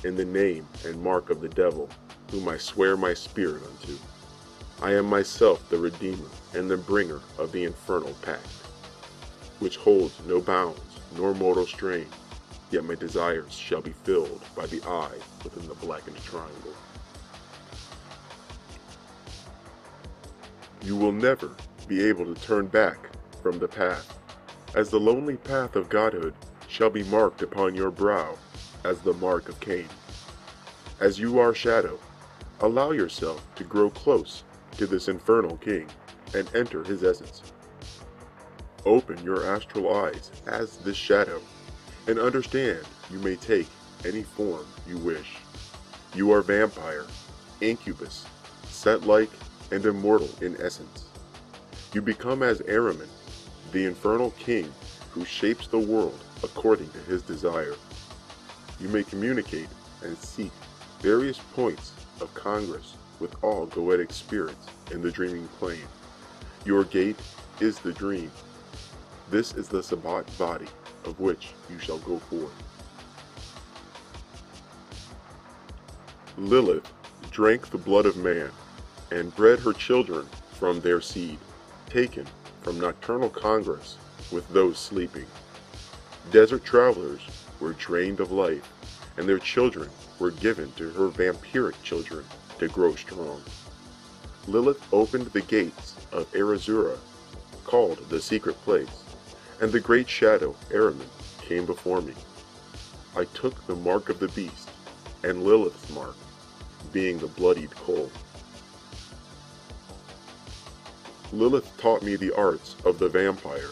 in the name and mark of the devil, whom I swear my spirit unto. I am myself the Redeemer and the bringer of the infernal pact, which holds no bounds nor mortal strain, yet my desires shall be filled by the eye within the blackened triangle. You will never be able to turn back from the path, as the lonely path of godhood shall be marked upon your brow as the mark of Cain. As you are shadow, allow yourself to grow close to this infernal king and enter his essence. Open your astral eyes as this shadow and understand you may take any form you wish. You are vampire, incubus, set-like, and immortal in essence. You become as Ahriman, the infernal king who shapes the world according to his desire. You may communicate and seek various points of congress with all goetic spirits in the dreaming plane. Your gate is the dream. This is the Sabbat body of which you shall go forth. Lilith drank the blood of man and bred her children from their seed, taken from nocturnal congress with those sleeping. Desert travelers were drained of life, and their children were given to her vampiric children to grow strong. Lilith opened the gates of Arazura, called the secret place, and the great shadow Ahriman came before me. I took the mark of the beast, and Lilith's mark, being the bloodied coal. Lilith taught me the arts of the vampire,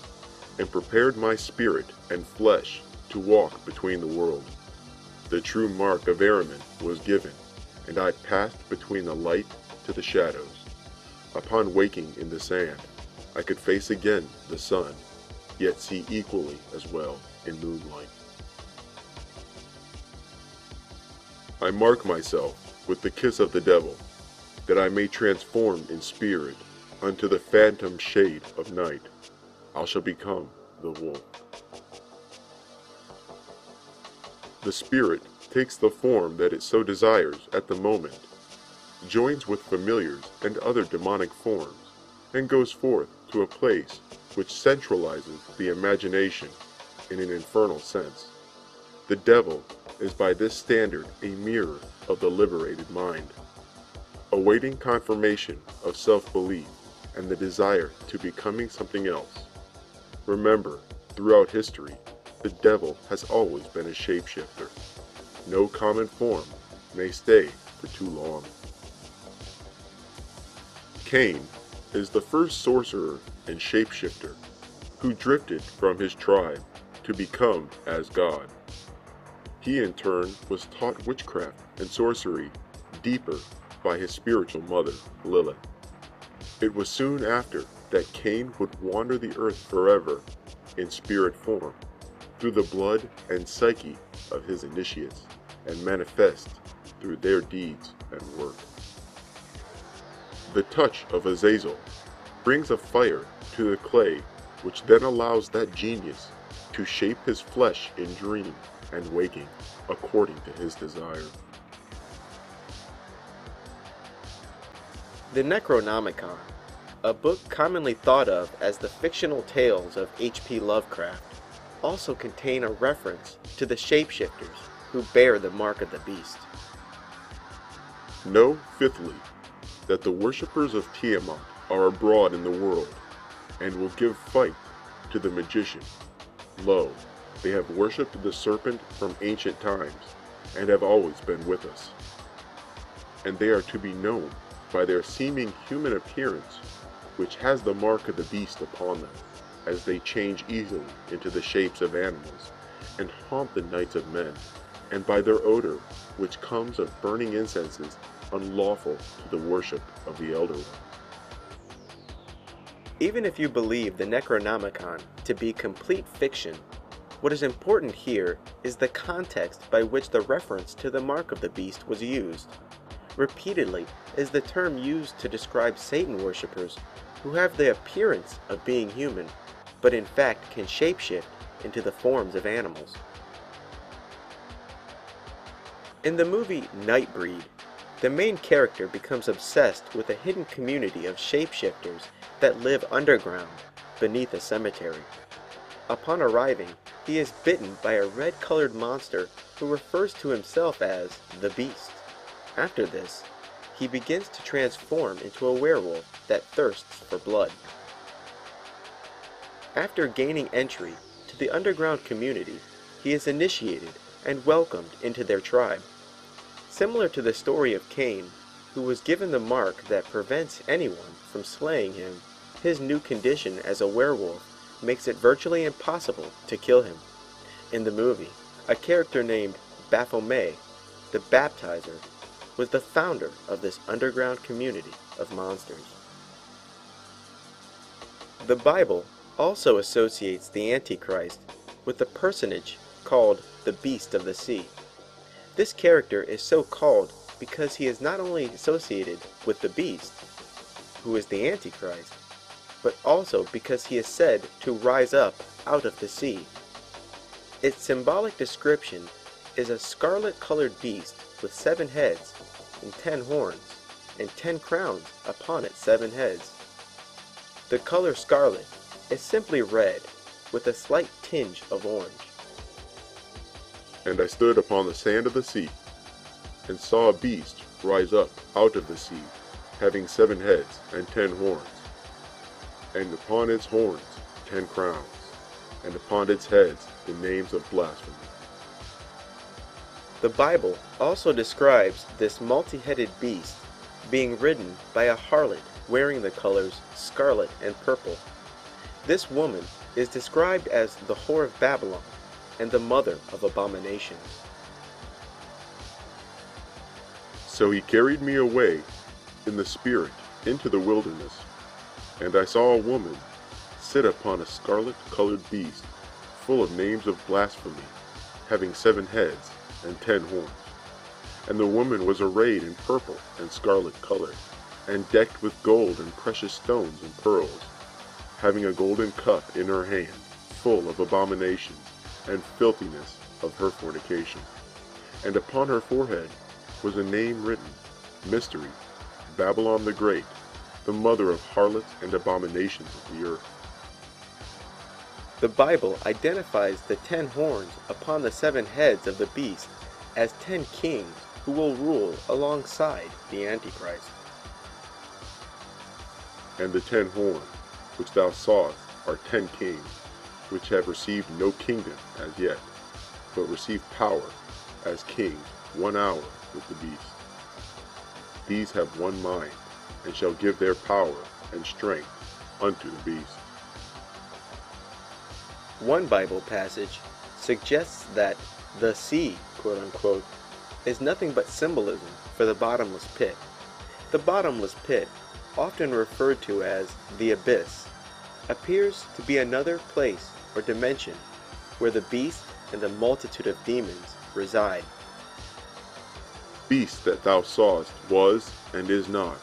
and prepared my spirit and flesh to walk between the world. The true mark of Ahriman was given, and I passed between the light to the shadows. Upon waking in the sand, I could face again the sun, yet see equally as well in moonlight. I mark myself with the kiss of the devil, that I may transform in spirit unto the phantom shade of night. I shall become the wolf. The spirit takes the form that it so desires at the moment, joins with familiars and other demonic forms, and goes forth to a place which centralizes the imagination in an infernal sense. The devil is by this standard a mirror of the liberated mind, awaiting confirmation of self-belief and the desire to becoming something else. Remember, throughout history, the devil has always been a shapeshifter. No common form may stay for too long. Cain is the first sorcerer and shapeshifter who drifted from his tribe to become as God. He in turn was taught witchcraft and sorcery deeper by his spiritual mother, Lilith. It was soon after that Cain would wander the earth forever in spirit form, through the blood and psyche of his initiates, and manifest through their deeds and work. The touch of Azazel brings a fire to the clay, which then allows that genius to shape his flesh in dream and waking according to his desire. The Necronomicon, a book commonly thought of as the fictional tales of H.P. Lovecraft, also contain a reference to the shapeshifters who bear the mark of the beast. Know, fifthly, that the worshippers of Tiamat are abroad in the world, and will give fight to the magician. Lo, they have worshipped the serpent from ancient times, and have always been with us. And they are to be known by their seeming human appearance, which has the mark of the beast upon them, as they change easily into the shapes of animals, and haunt the nights of men, and by their odor, which comes of burning incenses unlawful to the worship of the Elder One. Even if you believe the Necronomicon to be complete fiction, what is important here is the context by which the reference to the mark of the beast was used. Repeatedly is the term used to describe Satan worshippers who have the appearance of being human, but in fact can shapeshift into the forms of animals. In the movie Nightbreed, the main character becomes obsessed with a hidden community of shapeshifters that live underground, beneath a cemetery. Upon arriving, he is bitten by a red-colored monster who refers to himself as the Beast. After this, he begins to transform into a werewolf that thirsts for blood. After gaining entry to the underground community, he is initiated and welcomed into their tribe. Similar to the story of Cain, who was given the mark that prevents anyone from slaying him, his new condition as a werewolf makes it virtually impossible to kill him. In the movie, a character named Baphomet, the Baptizer, was the founder of this underground community of monsters. The Bible also associates the Antichrist with a personage called the Beast of the Sea. This character is so called because he is not only associated with the beast, who is the Antichrist, but also because he is said to rise up out of the sea. Its symbolic description is a scarlet-colored beast with 7 heads and 10 horns, and 10 crowns upon its 7 heads. The color scarlet is simply red, with a slight tinge of orange. And I stood upon the sand of the sea, and saw a beast rise up out of the sea, having 7 heads and 10 horns, and upon its horns 10 crowns, and upon its heads the names of blasphemy. The Bible also describes this multi-headed beast being ridden by a harlot wearing the colors scarlet and purple. This woman is described as the whore of Babylon and the mother of abominations. So he carried me away in the spirit into the wilderness, and I saw a woman sit upon a scarlet-colored beast, full of names of blasphemy, having 7 heads and 10 horns. And the woman was arrayed in purple and scarlet color, and decked with gold and precious stones and pearls, having a golden cup in her hand, full of abominations and filthiness of her fornication. And upon her forehead was a name written, Mystery, Babylon the Great, the mother of harlots and abominations of the earth. The Bible identifies the 10 horns upon the 7 heads of the beast as 10 kings who will rule alongside the Antichrist. And the 10 horns which thou sawest are 10 kings, which have received no kingdom as yet, but receive power as kings 1 hour with the beast. These have one mind, and shall give their power and strength unto the beast. One Bible passage suggests that the sea, quote-unquote, is nothing but symbolism for the bottomless pit. The bottomless pit, often referred to as the abyss, appears to be another place or dimension where the beast and the multitude of demons reside. Beast that thou sawest was and is not,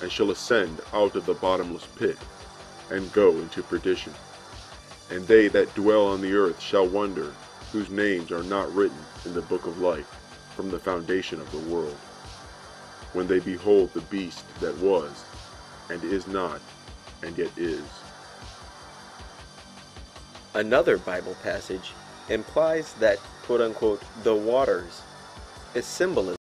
and shall ascend out of the bottomless pit, and go into perdition. And they that dwell on the earth shall wonder, whose names are not written in the book of life from the foundation of the world, when they behold the beast that was, and is not, and yet is. Another Bible passage implies that, quote-unquote, the waters is symbolism